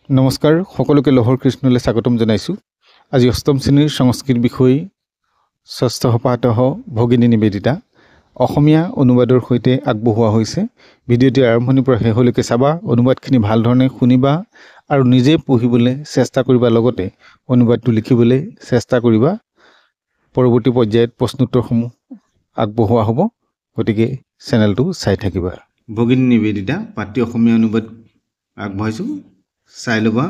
নমস্কাৰ সকলোকে লহৰ কৃষ্ণলৈ স্বাগতম জনাইছোঁ। আজি অষ্টম শ্ৰেণীৰ সংস্কৃত বিষয় ষষ্ঠ সপ্তাহ ভগিনী নিবেদিতা অসমীয়া অনুবাদৰ সৈতে আগবঢ়োৱা হৈছে। ভিডিঅ'টি আৰম্ভণিৰ পৰা শেষলৈকে চাবা, অনুবাদখিনি ভাল ধৰণে শুনিবা আৰু নিজে পঢ়িবলৈ চেষ্টা কৰিবা, লগতে অনুবাদটো লিখিবলৈ চেষ্টা কৰিবা। পৰৱৰ্তী পৰ্যায়ত প্ৰশ্নোত্তৰসমূহ আগবঢ়োৱা হ'ব, গতিকে চেনেলটো চাই থাকিবা। ভগিনী নিবেদিতা পাঠ্য অসমীয়া অনুবাদ আগবঢ়াইছোঁ, চাই ল'বা।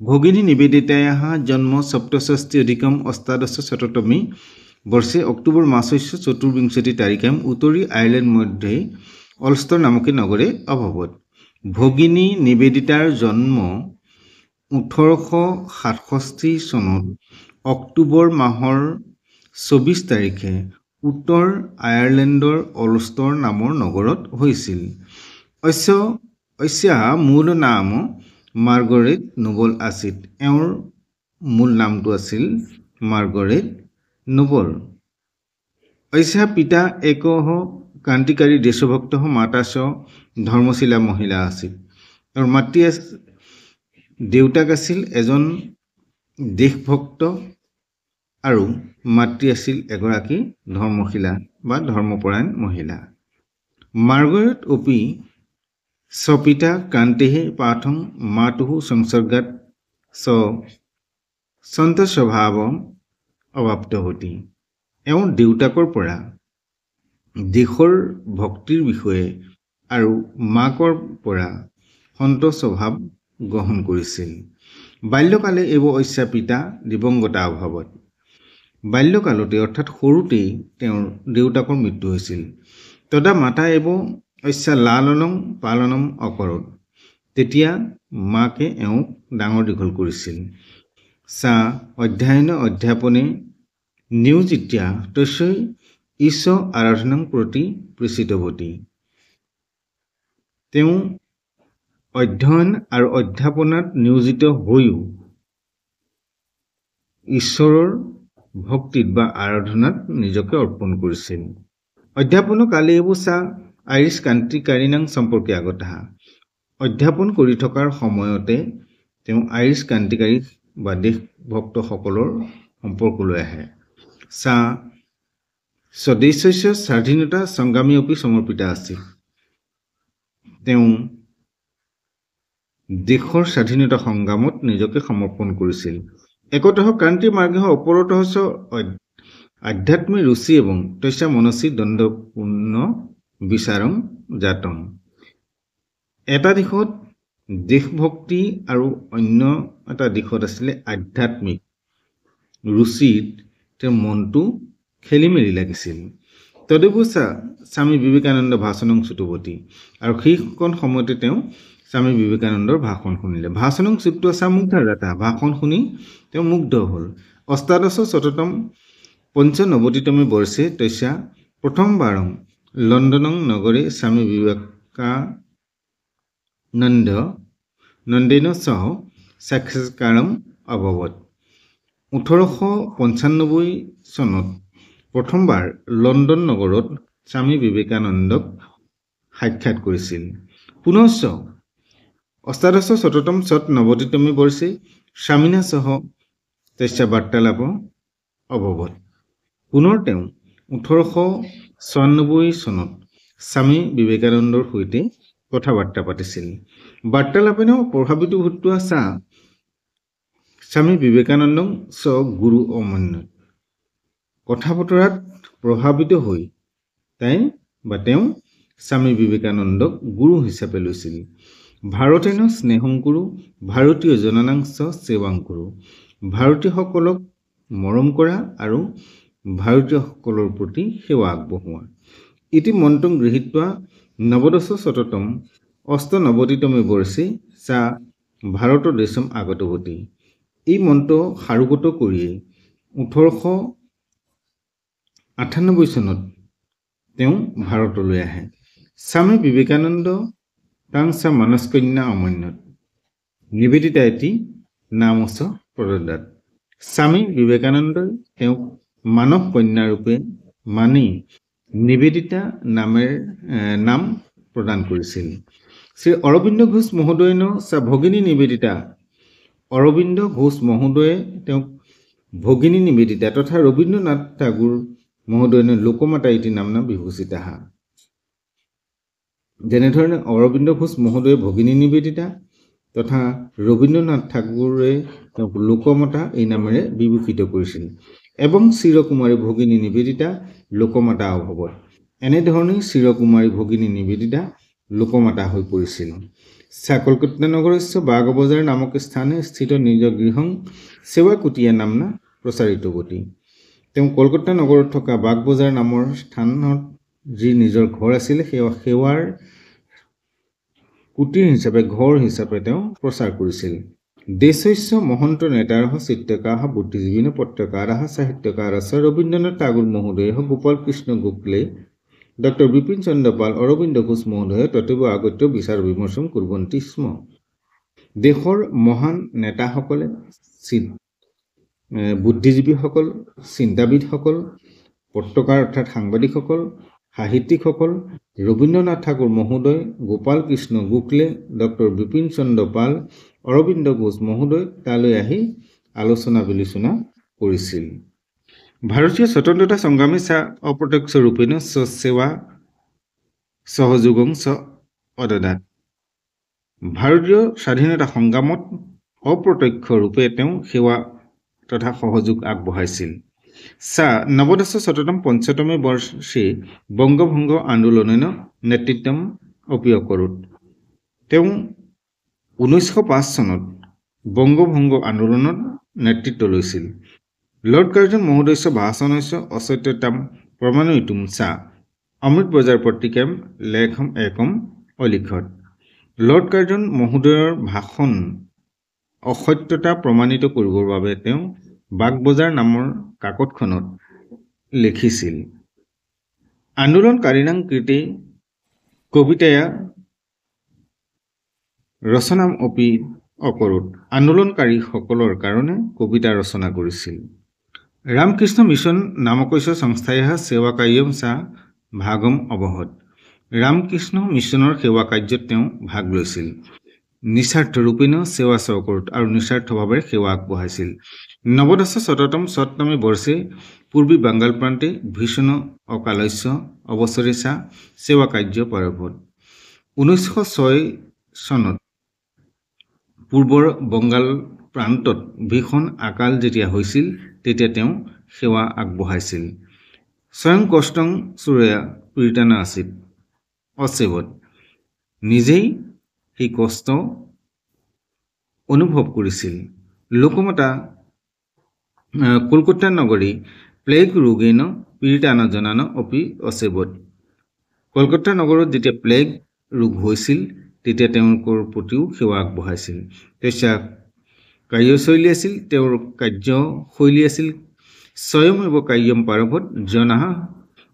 ভগিনী নিবেদিতায়াः জন্ম সপ্তষষ্ঠি অধিকম অষ্টাদশ শততমে वर्षे अक्टोबर मासस्य चतुर्विंशतितारिकायां उत्तरी आयर्लैंड मध्ये अल्स्टर नामके नगरे अभवत्। भगिनी निवेदितार जन्म 1867 চনত অক্টোবৰ মাহৰ 24 তাৰিখে উত্তৰ আয়াৰলেণ্ডৰ অলষ্টাৰ নামৰ নগৰত হৈছিল। ঐশ্যা মূল নাম মাৰ্গাৰেট নোবল আছিল। এওঁৰ মূল নামটো আছিল মাৰ্গাৰেট নোবল। ঐশ্যা পিতা একः ক্ৰান্তিকাৰী দেশভক্ত মাতা চ ধৰ্মশীলা মহিলা আছিল। এওঁৰ দেউতাক আছিল এজন দেশভক্ত আৰু মাতৃ আছিল এগৰাকী ধৰ্মশীলা বা ধৰ্মপৰায়ণ মহিলা। মাৰ্গাৰেট অপি স্বপিতা ক্ৰান্তেः পাঠং মাতুঃ সংসৰ্গাৎ সন্ত স্বভাৱম অৱাপ্তৱতী। এওঁৰ দেউতাকৰ পৰা দেশৰ ভক্তিৰ বিষয়ে আৰু মাকৰ পৰা সন্ত স্বভাৱ গ্ৰহণ কৰিছিল। বাল্যকালে এব ঐশ্যা পিতা দিবংগতা অভাৱত। বাল্যকালতে অৰ্থাৎ সৰুতেই তেওঁৰ দেউতাকৰ মৃত্যু হৈছিল। তদা মাতা এব ঐশ্যা লালনং পালনম অকৰৎ। তেতিয়া মাকে এওঁক ডাঙৰ দীঘল কৰিছিল। সা অধ্যয়ন অধ্যাপনে নিয়োজিতা তস্যৈ ঈশ্বৰ আৰাধনাং প্ৰতি প্ৰচিতৱতী। তেওঁ অধ্যয়ন আৰু অধ্যাপনাত নিয়োজিত হৈও ঈশ্বৰৰ ভক্তিত বা আৰাধনাত নিজকে অৰ্পণ কৰিছিল। অধ্যাপন কালে এব সা আইৰিছ ক্ৰান্তিকাৰীণাং সম্পৰ্কে আগতঃ। অধ্যাপন কৰি থকাৰ সময়তে তেওঁ আইৰিছ ক্ৰান্তিকাৰী বা দেশভক্তসকলৰ সম্পৰ্কলৈ আহে। সা স্বদেশস্য স্বাধীনতা সংগ্ৰামী অপি সমৰ্পিতা আছিল। তেওঁ দেশৰ স্বাধীনতা সংগ্ৰামত নিজকে সমৰ্পণ কৰিছিল। একতঃ ক্ৰান্তি মাৰ্গেঃ অপৰতঃ চ আধ্যাত্মে ৰুচি এবং তস্যা মনসি দ্বন্দ্বপূৰ্ণ বিচাৰং জাতম। এটা দিশত দেশভক্তি আৰু অন্য এটা দিশত আছিলে আধ্যাত্মিক ৰুচিত তেওঁৰ মনটো খেলি মেলি লাগিছিল। তদুপৰি স্বামী বিবেকানন্দ ভাষণং শ্ৰুতৱতী। আৰু সেইখন সময়তে তেওঁ স্বামী বিবেকানন্দৰ ভাষণ শুনিলে। ভাষণং শ্ৰুত্বা সা মুগ্ধা জাতা। ভাষণ শুনি তেওঁ মুগ্ধ হ'ল। অষ্টাদশ শততম পঞ্চনৱতিতমে বৰ্ষে তস্যা প্ৰথমবাৰং লণ্ডনং নগৰে স্বামী বিবেকানন্দেন সহ সাক্ষাৎকাৰম অভৱত। 1895 চনত প্ৰথমবাৰ লণ্ডন নগৰত স্বামী বিবেকানন্দক সাক্ষাৎ কৰিছিল। পুনশ্চ অষ্টাদশ শততম ছত নৱতিতমে বৰ্ষে স্বামীনা সহ তস্যা বাৰ্তালাপ অভৱত। পুনৰ তেওঁ 1896 চনত স্বামী বিবেকানন্দৰ সৈতে কথা বাৰ্তা পাতিছিল। বাৰ্তালাপেন প্ৰভাৱিত ভূত্বা সা স্বামী বিবেকানন্দং চ গুৰু অমন্যত। কথা বতৰাত প্ৰভাৱিত হৈ তেওঁ স্বামী বিবেকানন্দক গুৰু হিচাপে লৈছিল। ভাৰতেন স্নেহং কুৰু ভাৰতীয় জনানাং চ সেৱাং কুৰু। ভাৰতীয়সকলক মৰম কৰা আৰু ভাৰতীয়সকলৰ প্ৰতি সেৱা আগবঢ়োৱা। ইতি মন্ত্ৰং গৃহীত্বা নৱদশ শততম অষ্টনৱতিতমে বৰ্ষে সা ভাৰত দেশম আগতৱতী। এই মন্ত্ৰ সাৰোগত কৰিয়েই 1898 চনত তেওঁ ভাৰতলৈ আহে। স্বামী বিবেকানন্দ তাং সা মানসকন্যা অমন্যত। নিবেদিতা এটি নাম চ প্ৰদদাত। স্বামী বিবেকানন্দই তেওঁক মানস কন্যা ৰূপে মানি নিবেদিতা নাম প্ৰদান কৰিছিল। শ্ৰী অৰবিন্দ ঘোষ মহোদয়েন সা ভগিনী নিবেদিতা অৰবিন্দ ঘোষ মহোদয়ে তেওঁক ভগিনী নিবেদিতা তথা ৰবীন্দ্ৰনাথ ঠাকুৰ মহোদয়েন লোকমাতা ইতি নামনা বিভূষিতা। যেনেধৰণে অৰবিন্দ ঘোষ মহোদয়ে ভগিনী নিবেদিতা তথা ৰবীন্দ্ৰনাথ ঠাকুৰে তেওঁক লোকমাতা এই নামেৰে বিভূষিত কৰিছিল এবং চিৰকুমাৰী ভগিনী নিবেদিতা লোকমাতা অভৱত। এনেধৰণে চিৰকুমাৰী ভগিনী নিবেদিতা লোকমাতা হৈ পৰিছিল। কলকাতা নগৰস্য বাগবজাৰ নামক স্থানে স্থিত নিজ গৃহং সেৱা কুটীয়া নামনা প্ৰচাৰিত গতি। তেওঁ কলকাতা নগৰত থকা বাগবজাৰ নামৰ স্থানত যি নিজৰ ঘৰ আছিল সেৱাৰ কুটিৰ হিচাপে ঘৰ হিচাপে তেওঁ প্ৰচাৰ কৰিছিল। দেশস্য মহন্ত নেতাৰহ চিত্ৰকাৰः বুদ্ধিজীৱিনঃ পত্ৰকাৰः সাহিত্যকাৰस्य ৰবীন্দ্ৰনাথ ঠাকুৰ মহোদয়ः গোপাল কৃষ্ণ গোখলে ডক্টৰ বিপিন চন্দ্ৰ পাল অৰবিন্দ ঘোষ মহোদয় ততৈব আগত্য বিচাৰ বিমৰ্শন কুৰ্বন্তি স্ম। দেশৰ মহান নেতাসকলে বুদ্ধিজীৱীসকল চিন্তাবিদসকল পত্ৰকাৰ অৰ্থাৎ সাংবাদিকসকল সাহিত্যিকসকল ৰবীন্দ্ৰনাথ ঠাকুৰ মহোদয় গোপাল কৃষ্ণ গোখলে ডক্টৰ বিপিন চন্দ্ৰ পাল অৰবিন্দ ঘোষ মহোদয় তালৈ আহি আলোচনা বিলোচনা কৰিছিল। ভাৰতীয় স্বতন্ত্ৰতা সংগ্ৰামী চা অপ্ৰত্যক্ষ ৰূপেণ সেৱা সহযোগং চ অদদাত। ভাৰতীয় স্বাধীনতা সংগ্ৰামত অপ্ৰত্যক্ষ ৰূপে তেওঁ সেৱা তথা সহযোগ আগবঢ়াইছিল। নৱদশ শততম পঞ্চতমে বৰ্ষে বংগভংগ আন্দোলনেন নেতৃত্বম অপি অকৰোত। তেওঁ 1905 চনত বংগভংগ আন্দোলনত নেতৃত্ব লৈছিল। লৰ্ড কাৰ্জন মহোদয়স্য ভাষণস্য অসত্যতাম প্ৰমাণয়িতুম চা অমৃত বজাৰ পত্ৰিকাম লেখম একম অলিখত। লৰ্ড কাৰ্জন মহোদয়ৰ ভাষণ অসত্যতা প্ৰমাণিত কৰিবৰ বাবে তেওঁ বাগবজাৰ নামৰ কাকতখনত লিখিছিল। আন্দোলনকাৰীণাং কৃতে কবিতায়া ৰচনাম অপি অকৰোত। আন্দোলনকাৰীসকলৰ কাৰণে কবিতা ৰচনা কৰিছিল। ৰামকৃষ্ণ মিছন নামকস্য সংস্থায়াः সেৱা কাৰ্যম চা ভাগম অবহত। ৰামকৃষ্ণ মিছনৰ সেৱা কাৰ্যত তেওঁ ভাগ লৈছিল। নিস্বাৰ্থ ৰূপেণ সেৱা চকৰোত আৰু নিস্বাৰ্থভাৱে সেৱা আগবঢ়াইছিল। নৱদশ শততম সপ্তমে বৰ্ষে পূৰ্বী বাংগাল প্ৰান্তে ভীষণ অকালস্য অৱসৰে চা সেৱা কাৰ্য প্ৰাৰম্ভত। 1906 চনত পূৰ্বৰ বংগাল প্ৰান্তত ভীষণ আকাল যেতিয়া হৈছিল তেতিয়া তেওঁ সেৱা আগবঢ়াইছিল। স্বয়ং কষ্টং চুৰয়া পীড়িতানা আছিল অচেৱত। নিজেই সেই কষ্ট অনুভৱ কৰিছিল। লোকমাতা কলকাতা নগৰী প্লেগ ৰোগেন পীড়িতানা জনান অপি অচেৱত। কলকাতা নগৰত যেতিয়া প্লেগ ৰোগ হৈছিল তেতিয়া তেওঁলোকৰ প্ৰতিও সেৱা আগবঢ়াইছিল। তেওঁ কাৰ্যশৈলী আছিল তেওঁৰ কাৰ্যশৈলী আছিল স্বয়মেৱ কাৰ্যম প্ৰাৰম্ভত জনাহ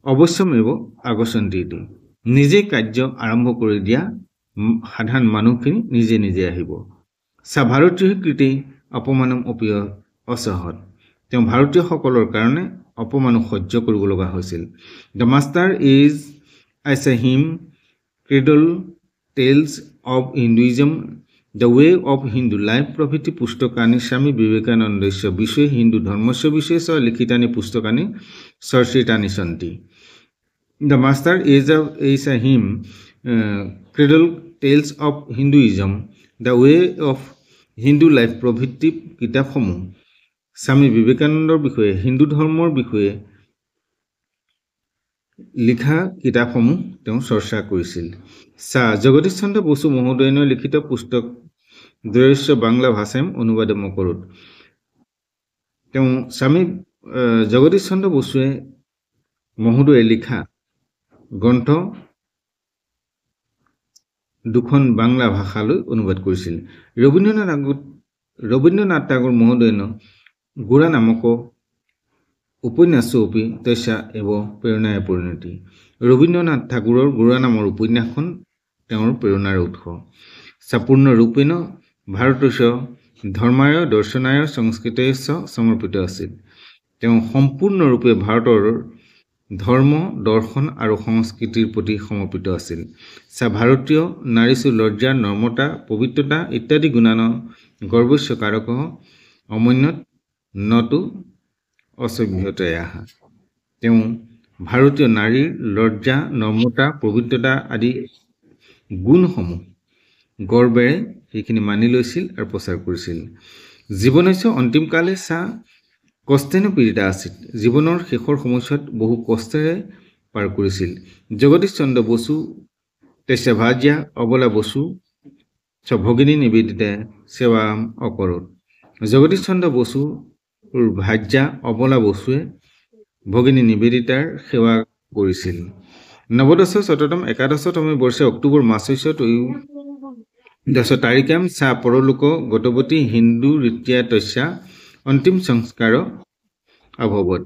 অৱশ্যমেৱ আগচ্ছন্তি। নিজে কাৰ্য আৰম্ভ কৰি দিয়া সাধাৰণ মানুহখিনি নিজে নিজে আহিব। ভাৰতীয় কৃতে অপমানম অপি অসহত। তেওঁ ভাৰতীয়সকলৰ কাৰণে অপমান সহ্য কৰিব লগা হৈছিল। The master as I saw a him cradle tales of Hinduism the way of Hindu life প্ৰভৃতি পুস্তকানি স্বামী বিবেকানন্দস্য বিষয়ে হিন্দু ধৰ্মস্য বিষয়ে চ লিখিতানি পুস্তকানি চৰ্চিতানি সন্তি। The master as a him cradle tales of Hinduism the way of Hindu life প্ৰভৃতি কিতাপসমূহ স্বামী বিবেকানন্দৰ বিষয়ে হিন্দু ধৰ্মৰ বিষয়ে লিখা কিতাপসমূহ তেওঁ চৰ্চা কৰিছিল। জগদীশ চন্দ্ৰ বসু মহোদয়নৰ লিখিত পুস্তক দ্বৈস্য বাংলা ভাষাম অনুবাদম অকৰোত। তেওঁ স্বামী জগদীশ চন্দ্ৰ বসুৱে মহোদয়ে লিখা গ্ৰন্থ দুখন বাংলা ভাষালৈ অনুবাদ কৰিছিল। ৰবীন্দ্ৰনাথ ঠাকুৰ মহোদয়ন গোৰা নামক উপন্যাস অপি তস্যা এব প্ৰেৰণায় পৰিণতি। ৰবীন্দ্ৰনাথ ঠাকুৰৰ গোৰা নামৰ উপন্যাসখন তেওঁৰ প্ৰেৰণাৰ উৎস। পূৰ্ণৰূপেণ ভাৰতস্য ধৰ্মায় দৰ্শনায় সংস্কৃতস্য সমৰ্পিত আছিল। তেওঁ সম্পূৰ্ণৰূপে ভাৰতৰ ধৰ্ম দৰ্শন আৰু সংস্কৃতিৰ প্ৰতি সমৰ্পিত আছিল ভাৰতীয় নাৰীসু লজ্জা নৰ্মতা পবিত্ৰতা ইত্যাদি গুণান গৰ্বস্য কাৰক অমন্যত নতু অসভ্যতয়া তেওঁ ভাৰতীয় নাৰীৰ লজ্জা নৰ্মতা পবিত্ৰতা আদি গুণসমূহ গৰ্বেৰে সেইখিনি মানি লৈছিল আৰু প্ৰচাৰ কৰিছিল জীৱনস্য অন্তিমকালে কষ্টেন পীড়িতা আছিল জীৱনৰ শেষৰ সময়ছোৱাত বহু কষ্টেৰে পাৰ কৰিছিল জগদীশ চন্দ্ৰ বসু তেস্য ভাজ্যা অবলা বসু ভগিনী নিবেদিতা সেৱা অকৰণ জগদীশ চন্দ্ৰ বসুৰ ভাজ্যা অবলা বসুৱে ভগিনী নিবেদিতাৰ সেৱা কৰিছিল নৱদশ শততম একাদশতমে বৰ্ষে অক্টোবৰ মাসস্য দশ তাৰিকাম পৰলোক গতৱতী হিন্দু ৰীত্যা তস্যা অন্তিম সংস্কাৰ অভৱত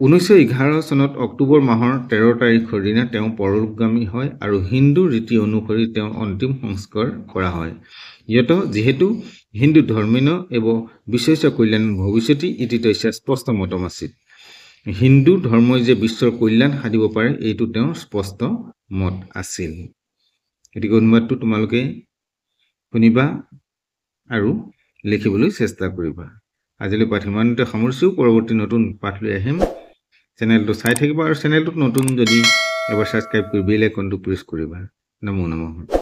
1911 চনত অক্টোবৰ মাহৰ 13 তাৰিখৰ দিনা তেওঁ পৰলোকগামী হয় আৰু হিন্দু ৰীতি অনুসৰি তেওঁ অন্তিম সংস্কাৰ কৰা হয় যিহেতু হিন্দু ধৰ্মিণ এবং বিশ্বস্য কল্যাণ ভৱিষ্যতি ইতি তস্যা স্পষ্ট মতম আছিল হিন্দু ধৰ্মই যে বিশ্বৰ কল্যাণ সাধিব পাৰে এইটো তেওঁৰ স্পষ্ট মত আছিল গতিকে অনুবাদটো তোমালোকে শুনিবা আৰু লিখিবলৈ চেষ্টা কৰিবা আজিলৈ পাঠ ইমানতে সামৰিছোঁ পৰৱৰ্তী নতুন পাঠ লৈ আহিম চেনেলটো চাই থাকিবা আৰু চেনেলটোত নতুন যদি এবাৰ সাবস্ক্ৰাইব কৰি বেল আইকনটো প্ৰেছ কৰিবা নমো নমঃ